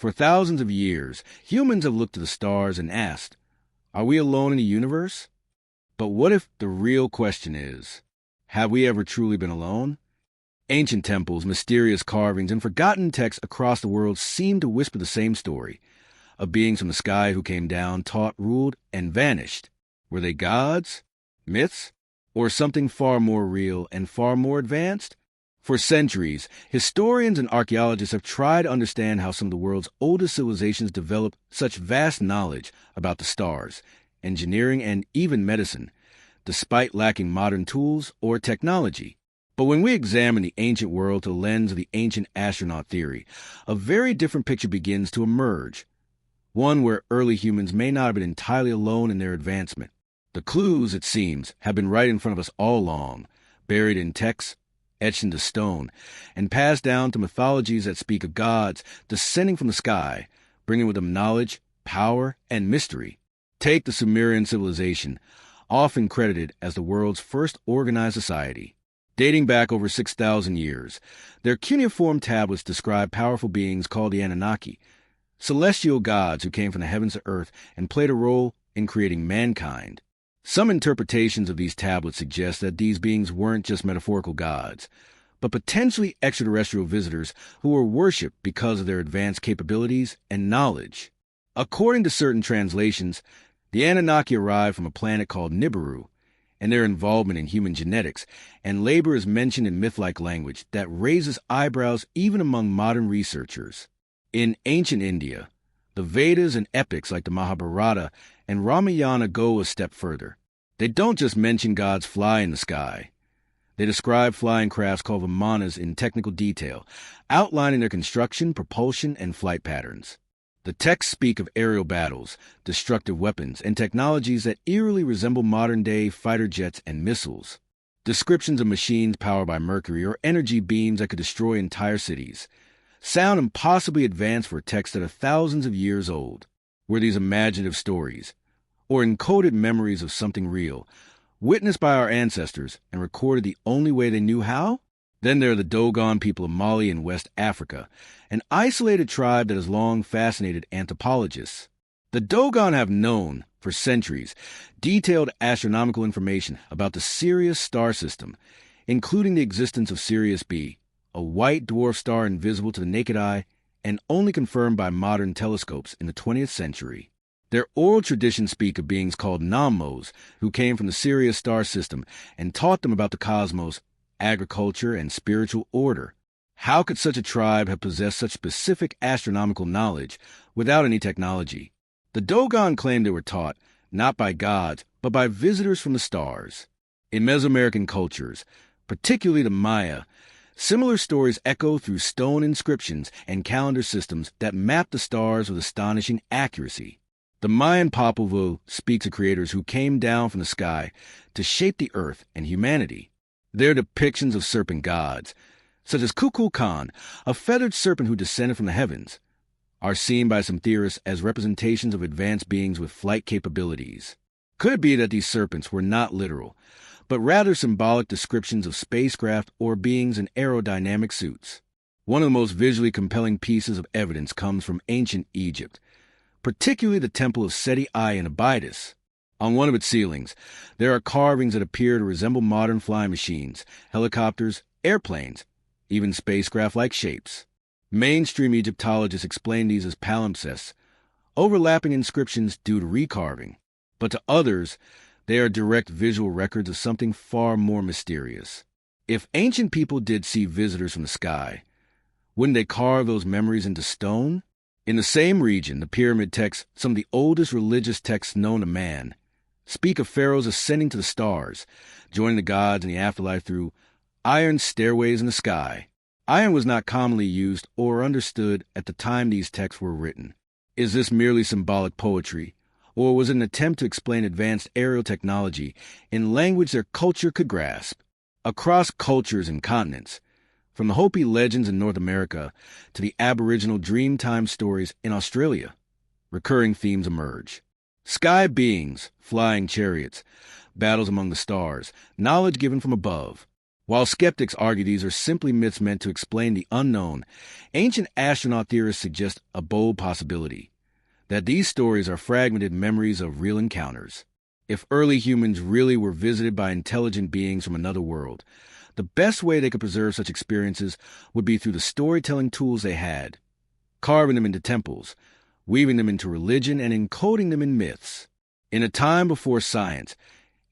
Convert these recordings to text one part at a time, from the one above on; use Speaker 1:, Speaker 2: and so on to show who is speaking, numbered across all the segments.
Speaker 1: For thousands of years, humans have looked to the stars and asked, are we alone in the universe? But what if the real question is, have we ever truly been alone? Ancient temples, mysterious carvings, and forgotten texts across the world seem to whisper the same story, of beings from the sky who came down, taught, ruled, and vanished. Were they gods, myths, or something far more real and far more advanced? For centuries, historians and archaeologists have tried to understand how some of the world's oldest civilizations developed such vast knowledge about the stars, engineering, and even medicine, despite lacking modern tools or technology. But when we examine the ancient world through the lens of the Ancient Astronaut Theory, a very different picture begins to emerge, one where early humans may not have been entirely alone in their advancement. The clues, it seems, have been right in front of us all along, buried in texts, etched into stone, and passed down to mythologies that speak of gods descending from the sky, bringing with them knowledge, power, and mystery. Take the Sumerian civilization, often credited as the world's first organized society. Dating back over 6,000 years, their cuneiform tablets describe powerful beings called the Anunnaki, celestial gods who came from the heavens to earth and played a role in creating mankind. Some interpretations of these tablets suggest that these beings weren't just metaphorical gods, but potentially extraterrestrial visitors who were worshipped because of their advanced capabilities and knowledge. According to certain translations, the Anunnaki arrived from a planet called Nibiru, and their involvement in human genetics and labor is mentioned in myth-like language that raises eyebrows even among modern researchers. In ancient India, the Vedas and epics like the Mahabharata and Ramayana go a step further. They don't just mention gods fly in the sky. They describe flying crafts called Vimanas in technical detail, outlining their construction, propulsion, and flight patterns. The texts speak of aerial battles, destructive weapons, and technologies that eerily resemble modern-day fighter jets and missiles. Descriptions of machines powered by mercury or energy beams that could destroy entire cities sound impossibly advanced for texts that are thousands of years old. Were these imaginative stories, or encoded memories of something real, witnessed by our ancestors and recorded the only way they knew how? Then there are the Dogon people of Mali in West Africa, an isolated tribe that has long fascinated anthropologists. The Dogon have known, for centuries, detailed astronomical information about the Sirius star system, including the existence of Sirius B, a white dwarf star invisible to the naked eye and only confirmed by modern telescopes in the 20th century. Their oral traditions speak of beings called Nammos who came from the Sirius star system and taught them about the cosmos, agriculture, and spiritual order. How could such a tribe have possessed such specific astronomical knowledge without any technology? The Dogon claimed they were taught not by gods, but by visitors from the stars. In Mesoamerican cultures, particularly the Maya, similar stories echo through stone inscriptions and calendar systems that map the stars with astonishing accuracy. The Mayan Popol Vuh speaks of creators who came down from the sky to shape the earth and humanity. Their depictions of serpent gods, such as Kukulkan, a feathered serpent who descended from the heavens, are seen by some theorists as representations of advanced beings with flight capabilities. Could it be that these serpents were not literal, but rather symbolic descriptions of spacecraft or beings in aerodynamic suits? One of the most visually compelling pieces of evidence comes from ancient Egypt, particularly the temple of Seti I in Abydos. On one of its ceilings, there are carvings that appear to resemble modern flying machines, helicopters, airplanes, even spacecraft-like shapes. Mainstream Egyptologists explain these as palimpsests, overlapping inscriptions due to recarving. But to others, they are direct visual records of something far more mysterious. If ancient people did see visitors from the sky, wouldn't they carve those memories into stone? In the same region, the pyramid texts, some of the oldest religious texts known to man, speak of pharaohs ascending to the stars, joining the gods in the afterlife through iron stairways in the sky. Iron was not commonly used or understood at the time these texts were written. Is this merely symbolic poetry, or was it an attempt to explain advanced aerial technology in language their culture could grasp? Across cultures and continents, from the Hopi legends in North America to the Aboriginal Dreamtime stories in Australia, recurring themes emerge. Sky beings, flying chariots, battles among the stars, knowledge given from above. While skeptics argue these are simply myths meant to explain the unknown, ancient astronaut theorists suggest a bold possibility: that these stories are fragmented memories of real encounters. If early humans really were visited by intelligent beings from another world, the best way they could preserve such experiences would be through the storytelling tools they had, carving them into temples, weaving them into religion, and encoding them in myths. In a time before science,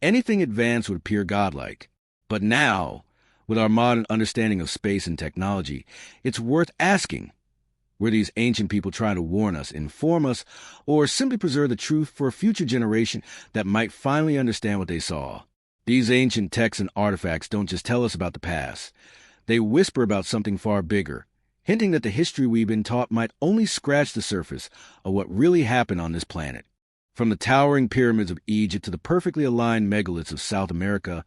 Speaker 1: anything advanced would appear godlike. But now, with our modern understanding of space and technology, it's worth asking: were these ancient people trying to warn us, inform us, or simply preserve the truth for a future generation that might finally understand what they saw? These ancient texts and artifacts don't just tell us about the past. They whisper about something far bigger, hinting that the history we've been taught might only scratch the surface of what really happened on this planet. From the towering pyramids of Egypt to the perfectly aligned megaliths of South America,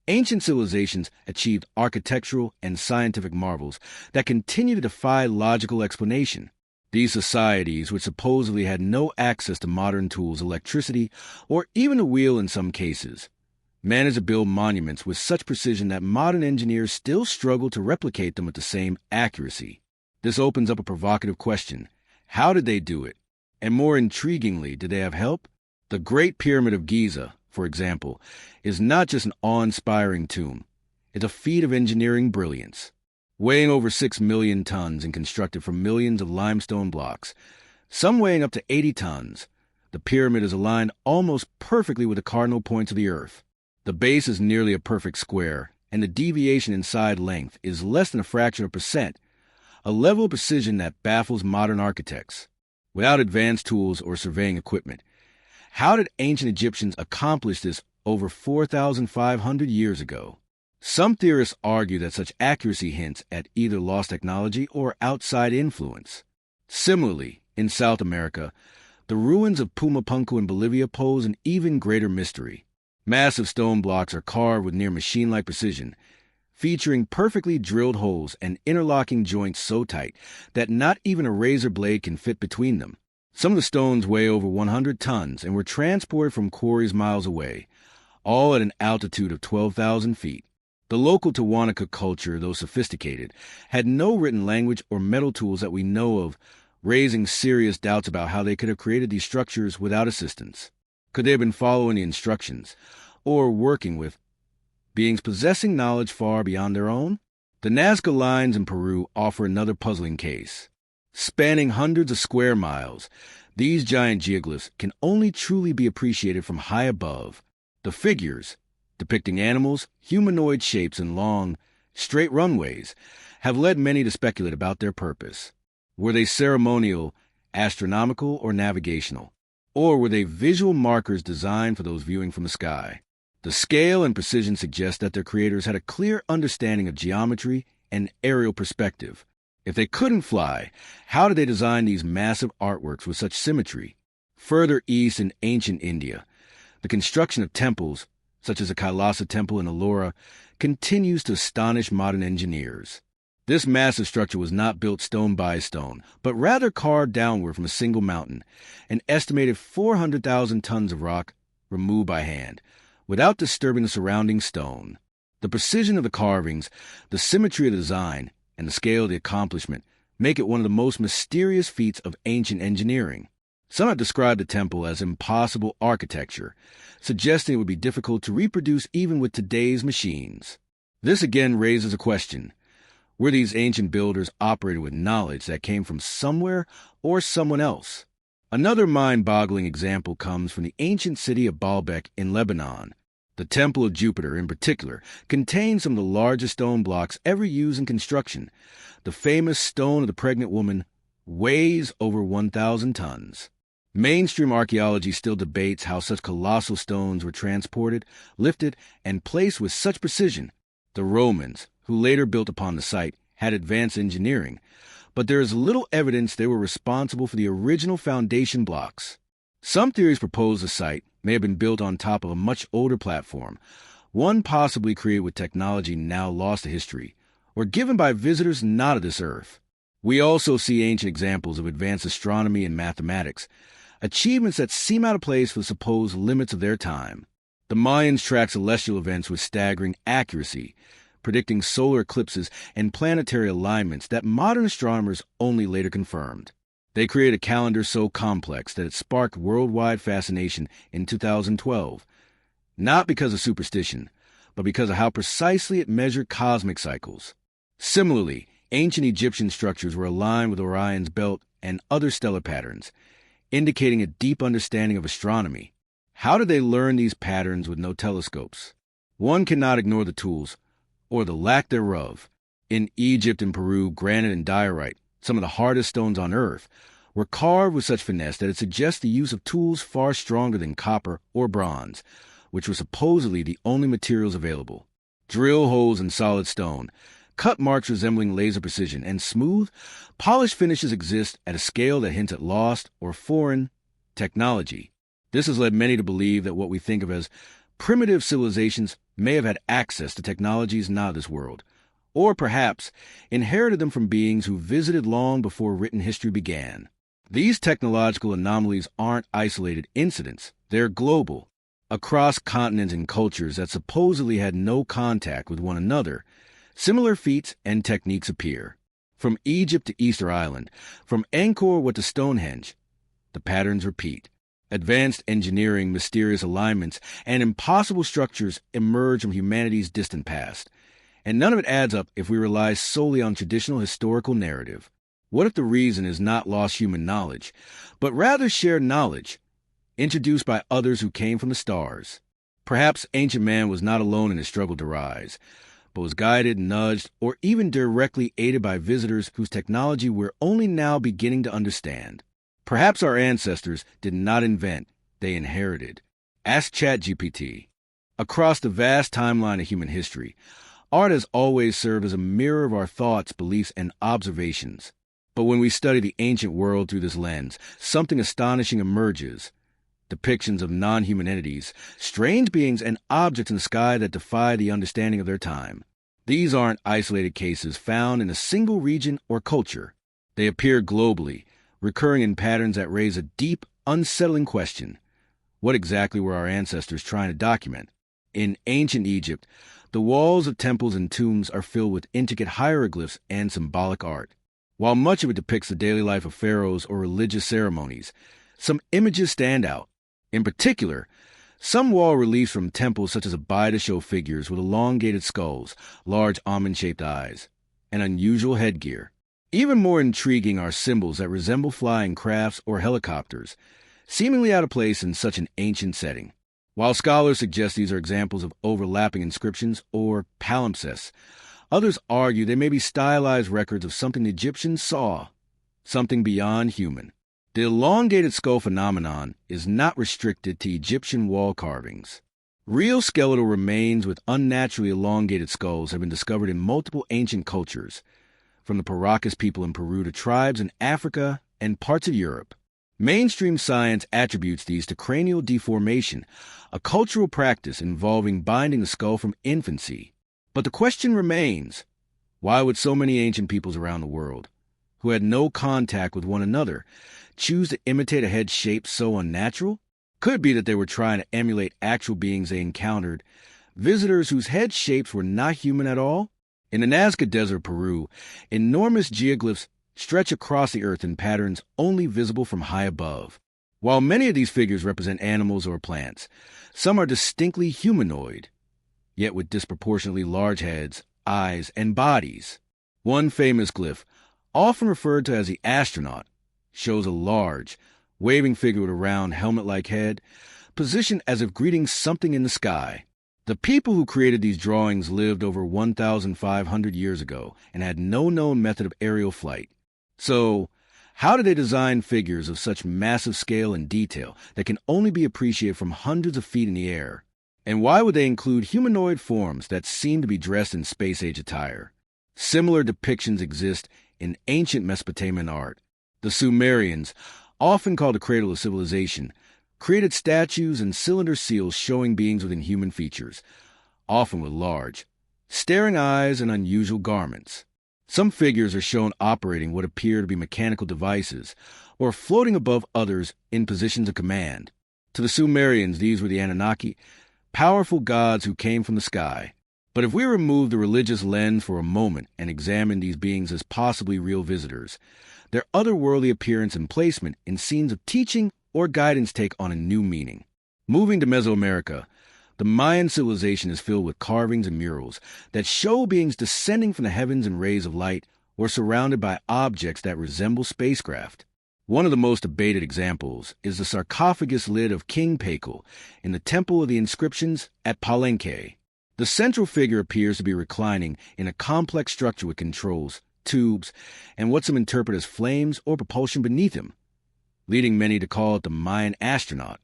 Speaker 1: ancient civilizations achieved architectural and scientific marvels that continue to defy logical explanation. These societies, which supposedly had no access to modern tools, electricity, or even a wheel in some cases, managed to build monuments with such precision that modern engineers still struggle to replicate them with the same accuracy. This opens up a provocative question: how did they do it? And more intriguingly, did they have help? The Great Pyramid of Giza, for example, is not just an awe-inspiring tomb. It's a feat of engineering brilliance. Weighing over 6 million tons and constructed from millions of limestone blocks, some weighing up to 80 tons, the pyramid is aligned almost perfectly with the cardinal points of the Earth. The base is nearly a perfect square, and the deviation in side length is less than a fraction of a percent, a level of precision that baffles modern architects. Without advanced tools or surveying equipment, how did ancient Egyptians accomplish this over 4,500 years ago? Some theorists argue that such accuracy hints at either lost technology or outside influence. Similarly, in South America, the ruins of Pumapunku in Bolivia pose an even greater mystery. Massive stone blocks are carved with near machine-like precision, featuring perfectly drilled holes and interlocking joints so tight that not even a razor blade can fit between them. Some of the stones weigh over 100 tons and were transported from quarries miles away, all at an altitude of 12,000 feet. The local Tiwanaku culture, though sophisticated, had no written language or metal tools that we know of, raising serious doubts about how they could have created these structures without assistance. Could they have been following the instructions, or working with beings possessing knowledge far beyond their own? The Nazca Lines in Peru offer another puzzling case. Spanning hundreds of square miles, these giant geoglyphs can only truly be appreciated from high above. The figures, depicting animals, humanoid shapes, and long, straight runways, have led many to speculate about their purpose. Were they ceremonial, astronomical, or navigational? Or were they visual markers designed for those viewing from the sky? The scale and precision suggest that their creators had a clear understanding of geometry and aerial perspective. If they couldn't fly, how did they design these massive artworks with such symmetry? Further east in ancient India, the construction of temples, such as the Kailasa Temple in Ellora, continues to astonish modern engineers. This massive structure was not built stone by stone, but rather carved downward from a single mountain, an estimated 400,000 tons of rock removed by hand, without disturbing the surrounding stone. The precision of the carvings, the symmetry of the design, and the scale of the accomplishment make it one of the most mysterious feats of ancient engineering. Some have described the temple as impossible architecture, suggesting it would be difficult to reproduce even with today's machines. This again raises a question: were these ancient builders operating with knowledge that came from somewhere or someone else? Another mind-boggling example comes from the ancient city of Baalbek in Lebanon. The Temple of Jupiter, in particular, contains some of the largest stone blocks ever used in construction. The famous Stone of the Pregnant Woman weighs over 1,000 tons. Mainstream archaeology still debates how such colossal stones were transported, lifted, and placed with such precision. The Romans, who later built upon the site, had advanced engineering, but there is little evidence they were responsible for the original foundation blocks. Some theories propose the site may have been built on top of a much older platform, one possibly created with technology now lost to history, or given by visitors not of this earth. We also see ancient examples of advanced astronomy and mathematics, achievements that seem out of place for the supposed limits of their time. The Mayans tracked celestial events with staggering accuracy, predicting solar eclipses and planetary alignments that modern astronomers only later confirmed. They created a calendar so complex that it sparked worldwide fascination in 2012, not because of superstition, but because of how precisely it measured cosmic cycles. Similarly, ancient Egyptian structures were aligned with Orion's belt and other stellar patterns, indicating a deep understanding of astronomy. How did they learn these patterns with no telescopes? One cannot ignore the tools, or the lack thereof. In Egypt and Peru, granite and diorite, some of the hardest stones on Earth, were carved with such finesse that it suggests the use of tools far stronger than copper or bronze, which were supposedly the only materials available. Drill holes in solid stone, cut marks resembling laser precision, and smooth, polished finishes exist at a scale that hints at lost or foreign technology. This has led many to believe that what we think of as primitive civilizations may have had access to technologies not of this world, or perhaps inherited them from beings who visited long before written history began. These technological anomalies aren't isolated incidents. They're global, across continents and cultures that supposedly had no contact with one another. Similar feats and techniques appear. From Egypt to Easter Island, from Angkor Wat to Stonehenge, the patterns repeat. Advanced engineering, mysterious alignments, and impossible structures emerge from humanity's distant past. And none of it adds up if we rely solely on traditional historical narrative. What if the reason is not lost human knowledge, but rather shared knowledge, introduced by others who came from the stars? Perhaps ancient man was not alone in his struggle to rise, but was guided, nudged, or even directly aided by visitors whose technology we're only now beginning to understand. Perhaps our ancestors did not invent, they inherited. Ask ChatGPT. Across the vast timeline of human history, art has always served as a mirror of our thoughts, beliefs, and observations. But when we study the ancient world through this lens, something astonishing emerges. Depictions of non-human entities, strange beings, and objects in the sky that defy the understanding of their time. These aren't isolated cases found in a single region or culture. They appear globally, recurring in patterns that raise a deep, unsettling question. What exactly were our ancestors trying to document? In ancient Egypt, the walls of temples and tombs are filled with intricate hieroglyphs and symbolic art. While much of it depicts the daily life of pharaohs or religious ceremonies, some images stand out. In particular, some wall reliefs from temples such as Abydos show figures with elongated skulls, large almond-shaped eyes, and unusual headgear. Even more intriguing are symbols that resemble flying crafts or helicopters, seemingly out of place in such an ancient setting. While scholars suggest these are examples of overlapping inscriptions or palimpsests, others argue they may be stylized records of something the Egyptians saw, something beyond human. The elongated skull phenomenon is not restricted to Egyptian wall carvings. Real skeletal remains with unnaturally elongated skulls have been discovered in multiple ancient cultures, from the Paracas people in Peru to tribes in Africa and parts of Europe. Mainstream science attributes these to cranial deformation, a cultural practice involving binding the skull from infancy. But the question remains, why would so many ancient peoples around the world, who had no contact with one another, choose to imitate a head shape so unnatural? Could it be that they were trying to emulate actual beings they encountered, visitors whose head shapes were not human at all? In the Nazca Desert of Peru, enormous geoglyphs stretch across the earth in patterns only visible from high above. While many of these figures represent animals or plants, some are distinctly humanoid, yet with disproportionately large heads, eyes, and bodies. One famous glyph, often referred to as the astronaut, shows a large, waving figure with a round helmet-like head, positioned as if greeting something in the sky. The people who created these drawings lived over 1,500 years ago and had no known method of aerial flight. So, how did they design figures of such massive scale and detail that can only be appreciated from hundreds of feet in the air? And why would they include humanoid forms that seem to be dressed in space-age attire? Similar depictions exist in ancient Mesopotamian art. The Sumerians, often called the cradle of civilization, created statues and cylinder seals showing beings with inhuman features, often with large, staring eyes and unusual garments. Some figures are shown operating what appear to be mechanical devices, or floating above others in positions of command. To the Sumerians, these were the Anunnaki, powerful gods who came from the sky. But if we remove the religious lens for a moment and examine these beings as possibly real visitors, their otherworldly appearance and placement in scenes of teaching or guidance take on a new meaning. Moving to Mesoamerica, the Mayan civilization is filled with carvings and murals that show beings descending from the heavens in rays of light or surrounded by objects that resemble spacecraft. One of the most debated examples is the sarcophagus lid of King Pakal in the Temple of the Inscriptions at Palenque. The central figure appears to be reclining in a complex structure with controls, tubes, and what some interpret as flames or propulsion beneath him, leading many to call it the Mayan astronaut.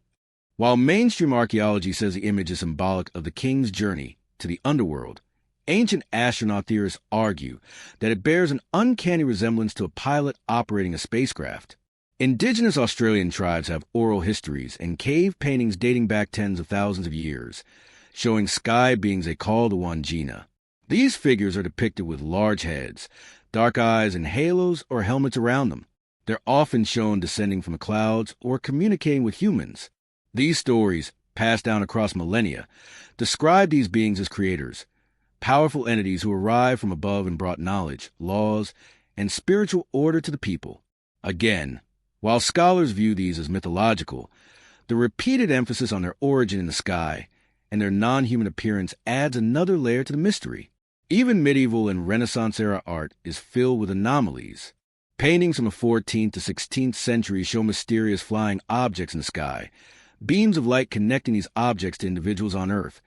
Speaker 1: While mainstream archaeology says the image is symbolic of the king's journey to the underworld, ancient astronaut theorists argue that it bears an uncanny resemblance to a pilot operating a spacecraft. Indigenous Australian tribes have oral histories and cave paintings dating back tens of thousands of years, showing sky beings they call the Wangina. These figures are depicted with large heads, dark eyes, and halos or helmets around them. They're often shown descending from the clouds or communicating with humans. These stories, passed down across millennia, describe these beings as creators, powerful entities who arrived from above and brought knowledge, laws, and spiritual order to the people. Again, while scholars view these as mythological, the repeated emphasis on their origin in the sky and their non-human appearance adds another layer to the mystery. Even medieval and Renaissance-era art is filled with anomalies. Paintings from the 14th to 16th centuries show mysterious flying objects in the sky, beams of light connecting these objects to individuals on Earth,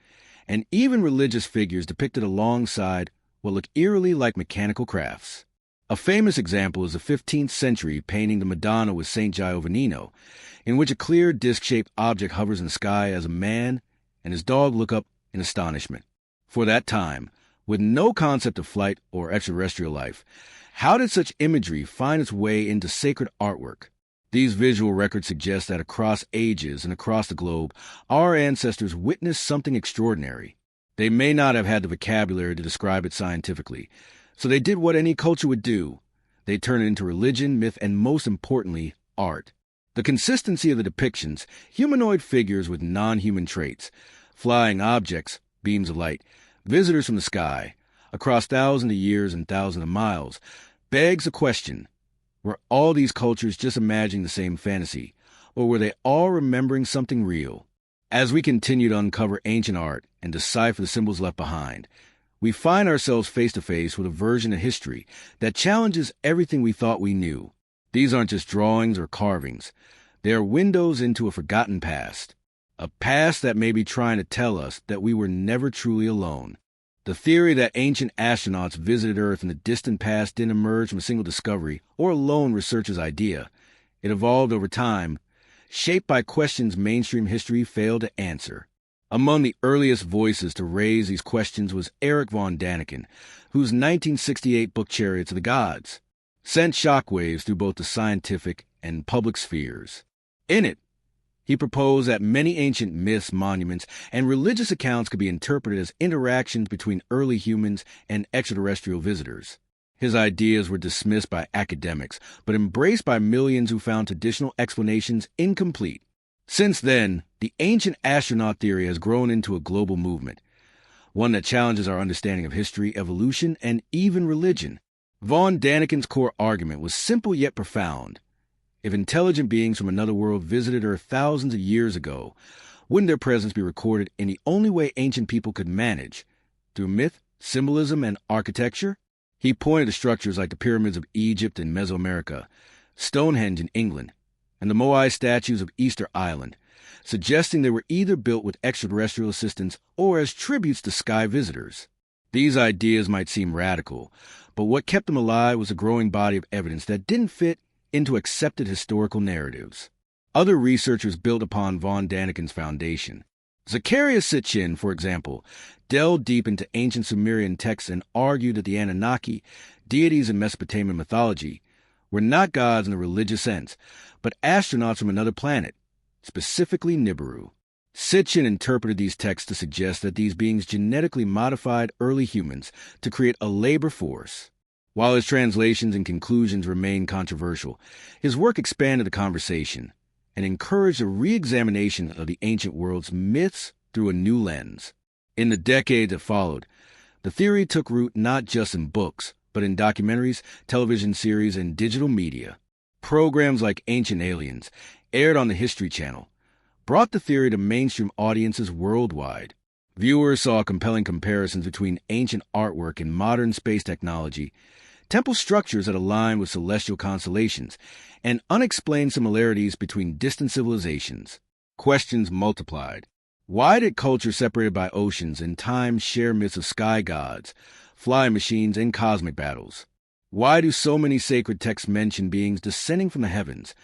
Speaker 1: and even religious figures depicted alongside what look eerily like mechanical crafts. A famous example is the 15th century painting the Madonna with St. Giovannino, in which a clear disc-shaped object hovers in the sky as a man and his dog look up in astonishment. For that time, with no concept of flight or extraterrestrial life, how did such imagery find its way into sacred artwork? These visual records suggest that across ages and across the globe, our ancestors witnessed something extraordinary. They may not have had the vocabulary to describe it scientifically, so they did what any culture would do. They turned it into religion, myth, and most importantly, art. The consistency of the depictions, humanoid figures with non-human traits, flying objects, beams of light, visitors from the sky, across thousands of years and thousands of miles, begs the question, were all these cultures just imagining the same fantasy, or were they all remembering something real? As we continue to uncover ancient art and decipher the symbols left behind, we find ourselves face to face with a version of history that challenges everything we thought we knew. These aren't just drawings or carvings. They are windows into a forgotten past. A past that may be trying to tell us that we were never truly alone. The theory that ancient astronauts visited Earth in the distant past didn't emerge from a single discovery or a lone researcher's idea. It evolved over time, shaped by questions mainstream history failed to answer. Among the earliest voices to raise these questions was Erich von Däniken, whose 1968 book Chariots of the Gods sent shockwaves through both the scientific and public spheres. In it, he proposed that many ancient myths, monuments, and religious accounts could be interpreted as interactions between early humans and extraterrestrial visitors. His ideas were dismissed by academics, but embraced by millions who found traditional explanations incomplete. Since then, the ancient astronaut theory has grown into a global movement, one that challenges our understanding of history, evolution, and even religion. Von Däniken's core argument was simple yet profound. If intelligent beings from another world visited Earth thousands of years ago, wouldn't their presence be recorded in the only way ancient people could manage, through myth, symbolism, and architecture? He pointed to structures like the pyramids of Egypt and Mesoamerica, Stonehenge in England, and the Moai statues of Easter Island, suggesting they were either built with extraterrestrial assistance or as tributes to sky visitors. These ideas might seem radical, but what kept them alive was a growing body of evidence that didn't fit into accepted historical narratives. Other researchers built upon von Däniken's foundation. Zacharias Sitchin, for example, delved deep into ancient Sumerian texts and argued that the Anunnaki, deities in Mesopotamian mythology, were not gods in the religious sense, but astronauts from another planet, specifically Nibiru. Sitchin interpreted these texts to suggest that these beings genetically modified early humans to create a labor force. While his translations and conclusions remain controversial, his work expanded the conversation and encouraged a re-examination of the ancient world's myths through a new lens. In the decades that followed, The theory took root not just in books, but in documentaries, television series, and digital media. Programs like Ancient Aliens, aired on the History Channel, brought the theory to mainstream audiences worldwide. Viewers saw compelling comparisons between ancient artwork and modern space technology, temple structures that align with celestial constellations, and unexplained similarities between distant civilizations. Questions multiplied. Why did cultures separated by oceans and time share myths of sky gods, flying machines, and cosmic battles? Why do so many sacred texts mention beings descending from the heavens,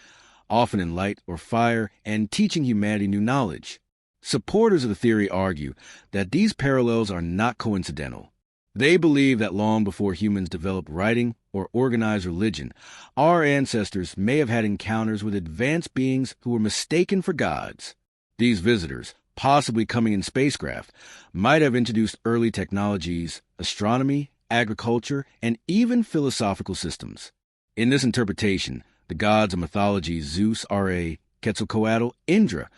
Speaker 1: often in light or fire, and teaching humanity new knowledge? Supporters of the theory argue that these parallels are not coincidental. They believe that long before humans developed writing or organized religion, our ancestors may have had encounters with advanced beings who were mistaken for gods. These visitors, possibly coming in spacecraft, might have introduced early technologies, astronomy, agriculture, and even philosophical systems. In this interpretation, the gods of mythology Zeus, Ra, Quetzalcoatl, Indra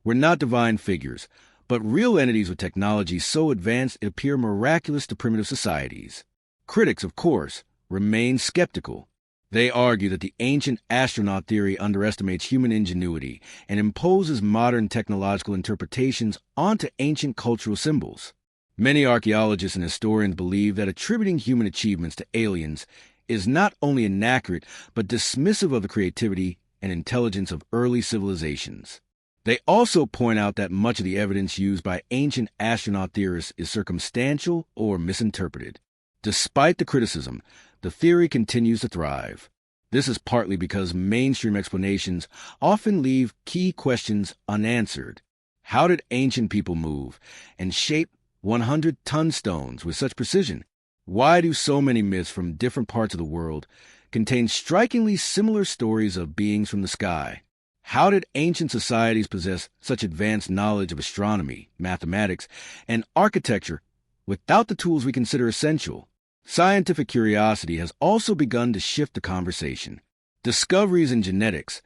Speaker 1: were not divine figures, but real entities with technology so advanced it appeared miraculous to primitive societies. Critics, of course, remain skeptical. They argue that the ancient astronaut theory underestimates human ingenuity and imposes modern technological interpretations onto ancient cultural symbols. Many archaeologists and historians believe that attributing human achievements to aliens is not only inaccurate, but dismissive of the creativity and intelligence of early civilizations. They also point out that much of the evidence used by ancient astronaut theorists is circumstantial or misinterpreted. Despite the criticism, the theory continues to thrive. This is partly because mainstream explanations often leave key questions unanswered. How did ancient people move and shape 100-ton stones with such precision? Why do so many myths from different parts of the world contain strikingly similar stories of beings from the sky? How did ancient societies possess such advanced knowledge of astronomy, mathematics, and architecture without the tools we consider essential? Scientific curiosity has also begun to shift the conversation. Discoveries in genetics,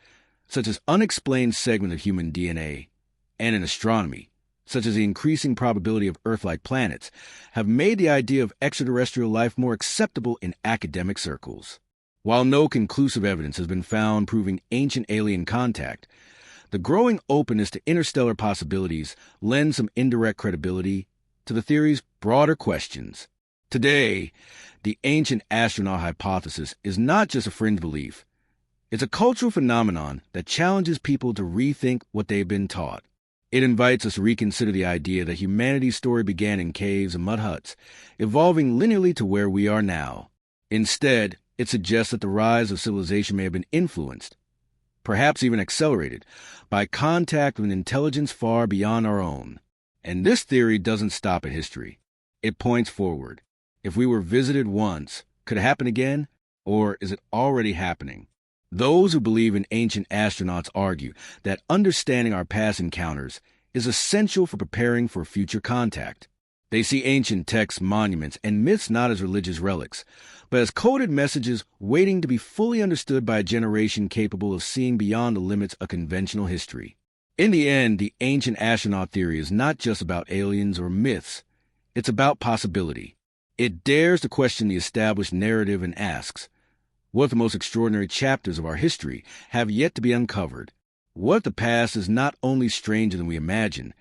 Speaker 1: such as unexplained segments of human DNA, and in astronomy, such as the increasing probability of Earth-like planets, have made the idea of extraterrestrial life more acceptable in academic circles. While no conclusive evidence has been found proving ancient alien contact, the growing openness to interstellar possibilities lends some indirect credibility to the theory's broader questions. Today, the ancient astronaut hypothesis is not just a fringe belief. It's a cultural phenomenon that challenges people to rethink what they've been taught. It invites us to reconsider the idea that humanity's story began in caves and mud huts, evolving linearly to where we are now. Instead, it suggests that the rise of civilization may have been influenced, perhaps even accelerated, by contact with an intelligence far beyond our own. And this theory doesn't stop at history. It points forward. If we were visited once, could it happen again? Or is it already happening? Those who believe in ancient astronauts argue that understanding our past encounters is essential for preparing for future contact. They see ancient texts, monuments, and myths not as religious relics, but as coded messages waiting to be fully understood by a generation capable of seeing beyond the limits of conventional history. In the end, the ancient astronaut theory is not just about aliens or myths. It's about possibility. It dares to question the established narrative and asks, what if the most extraordinary chapters of our history have yet to be uncovered? What if the past is not only stranger than we imagine,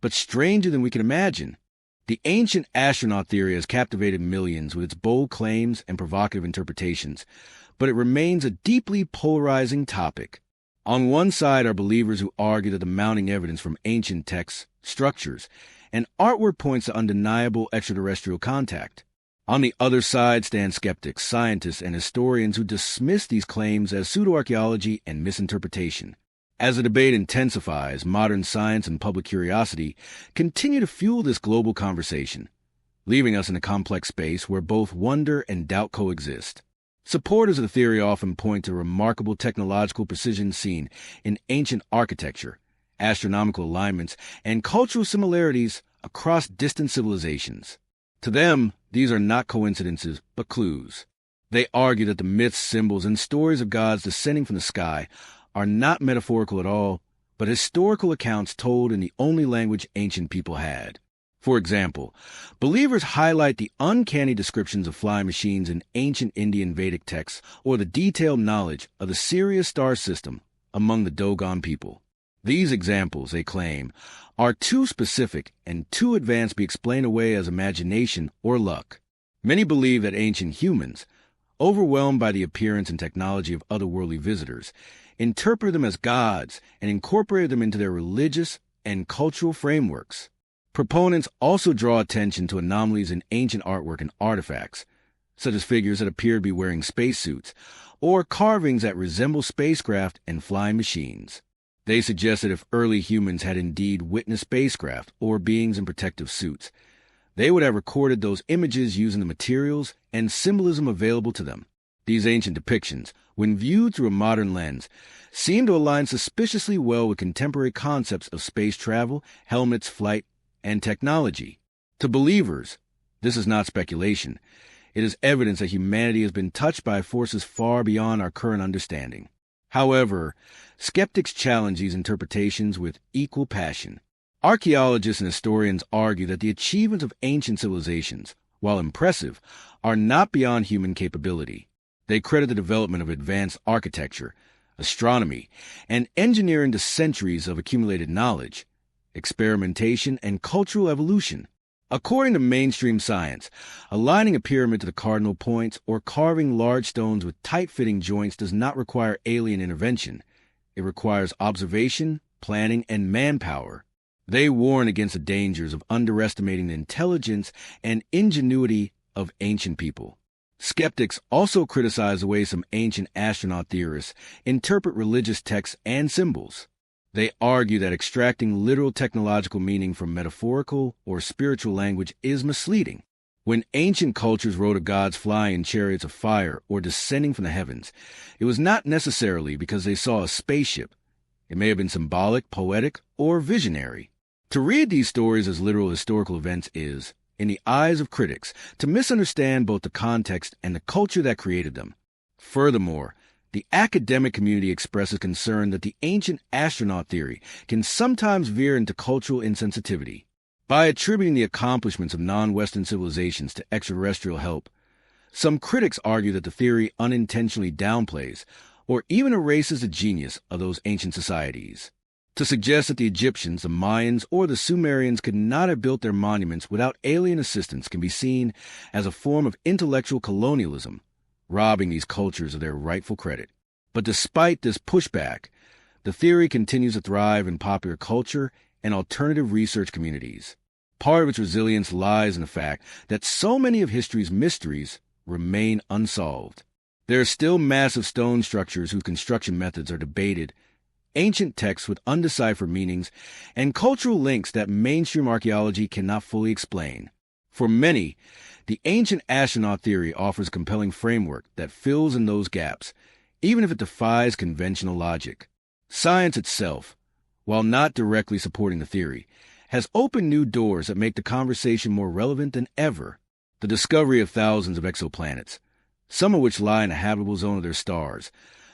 Speaker 1: but stranger than we can imagine? The ancient astronaut theory has captivated millions with its bold claims and provocative interpretations, but it remains a deeply polarizing topic. On one side are believers who argue that the mounting evidence from ancient texts, structures, and artwork points to undeniable extraterrestrial contact. On the other side stand skeptics, scientists, and historians who dismiss these claims as pseudo-archaeology and misinterpretation. As the debate intensifies, modern science and public curiosity continue to fuel this global conversation, leaving us in a complex space where both wonder and doubt coexist. Supporters of the theory often point to remarkable technological precision seen in ancient architecture, astronomical alignments, and cultural similarities across distant civilizations. To them, these are not coincidences, but clues. They argue that the myths, symbols, and stories of gods descending from the sky are not metaphorical at all, but historical accounts told in the only language ancient people had. For example, believers highlight the uncanny descriptions of flying machines in ancient Indian Vedic texts or the detailed knowledge of the Sirius star system among the Dogon people. These examples, they claim, are too specific and too advanced to be explained away as imagination or luck. Many believe that ancient humans, overwhelmed by the appearance and technology of otherworldly visitors, interpreted them as gods and incorporated them into their religious and cultural frameworks. Proponents also draw attention to anomalies in ancient artwork and artifacts, such as figures that appear to be wearing spacesuits or carvings that resemble spacecraft and flying machines. They suggest that if early humans had indeed witnessed spacecraft or beings in protective suits, they would have recorded those images using the materials and symbolism available to them. These ancient depictions, when viewed through a modern lens, seem to align suspiciously well with contemporary concepts of space travel, helmets, flight, and technology. To believers, this is not speculation. It is evidence that humanity has been touched by forces far beyond our current understanding. However, skeptics challenge these interpretations with equal passion. Archaeologists and historians argue that the achievements of ancient civilizations, while impressive, are not beyond human capability. They credit the development of advanced architecture, astronomy, and engineering to centuries of accumulated knowledge, experimentation, and cultural evolution. According to mainstream science, aligning a pyramid to the cardinal points or carving large stones with tight-fitting joints does not require alien intervention. It requires observation, planning, and manpower. They warn against the dangers of underestimating the intelligence and ingenuity of ancient people. Skeptics also criticize the way some ancient astronaut theorists interpret religious texts and symbols. They argue that extracting literal technological meaning from metaphorical or spiritual language is misleading. When ancient cultures wrote of gods flying in chariots of fire or descending from the heavens, it was not necessarily because they saw a spaceship. It may have been symbolic, poetic, or visionary. To read these stories as literal historical events is, in the eyes of critics, to misunderstand both the context and the culture that created them. Furthermore, the academic community expresses concern that the ancient astronaut theory can sometimes veer into cultural insensitivity. By attributing the accomplishments of non-Western civilizations to extraterrestrial help, some critics argue that the theory unintentionally downplays or even erases the genius of those ancient societies. To suggest that the Egyptians, the Mayans, or the Sumerians could not have built their monuments without alien assistance can be seen as a form of intellectual colonialism, robbing these cultures of their rightful credit. But despite this pushback, the theory continues to thrive in popular culture and alternative research communities. Part of its resilience lies in the fact that so many of history's mysteries remain unsolved. There are still massive stone structures whose construction methods are debated, ancient texts with undeciphered meanings, and cultural links that mainstream archaeology cannot fully explain. For many, the ancient astronaut theory offers a compelling framework that fills in those gaps, even if it defies conventional logic. Science itself, while not directly supporting the theory, has opened new doors that make the conversation more relevant than ever. The discovery of thousands of exoplanets, some of which lie in the habitable zone of their stars,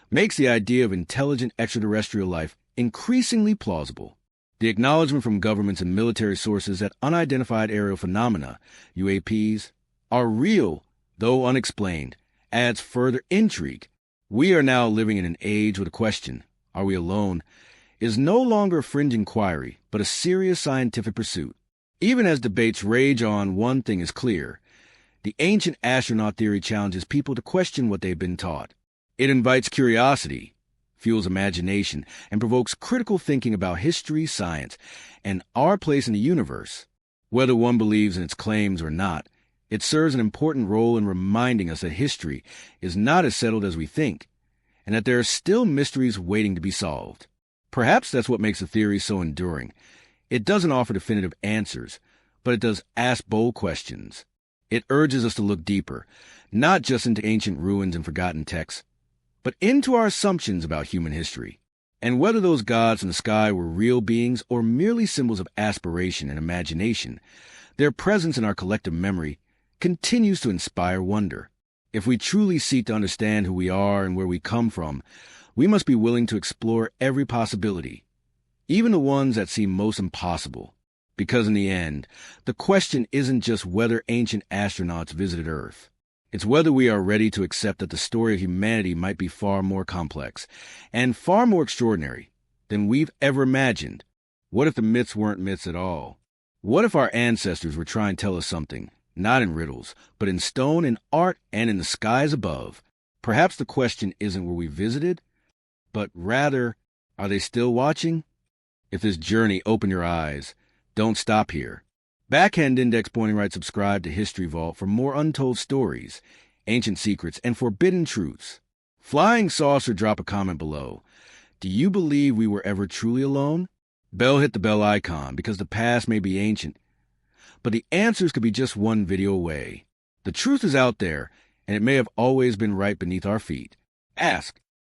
Speaker 1: makes the idea of intelligent extraterrestrial life increasingly plausible. The acknowledgement from governments and military sources that unidentified aerial phenomena, UAPs, are real, though unexplained, adds further intrigue. We are now living in an age where the question, are we alone, is no longer a fringe inquiry, but a serious scientific pursuit. Even as debates rage on, one thing is clear. The ancient astronaut theory challenges people to question what they've been taught. It invites curiosity, fuels imagination, and provokes critical thinking about history, science, and our place in the universe. Whether one believes in its claims or not, it serves an important role in reminding us that history is not as settled as we think, and that there are still mysteries waiting to be solved. Perhaps that's what makes the theory so enduring. It doesn't offer definitive answers, but it does ask bold questions. It urges us to look deeper, not just into ancient ruins and forgotten texts, but into our assumptions about human history, and whether those gods in the sky were real beings or merely symbols of aspiration and imagination. Their presence in our collective memory continues to inspire wonder. If we truly seek to understand who we are and where we come from, we must be willing to explore every possibility, even the ones that seem most impossible. Because in the end, the question isn't just whether ancient astronauts visited Earth. It's whether we are ready to accept that the story of humanity might be far more complex and far more extraordinary than we've ever imagined. What if the myths weren't myths at all? What if our ancestors were trying to tell us something, not in riddles, but in stone, in art, and in the skies above? Perhaps the question isn't where we visited, but rather, are they still watching? If this journey opened your eyes, don't stop here. Backhand Index Pointing Right subscribe to History Vault for more untold stories, ancient secrets, and forbidden truths. Flying Saucer, drop a comment below. Do you believe we were ever truly alone? Bell, hit the bell icon, because the past may be ancient, but the answers could be just one video away. The truth is out there, and it may have always been right beneath our feet. Ask,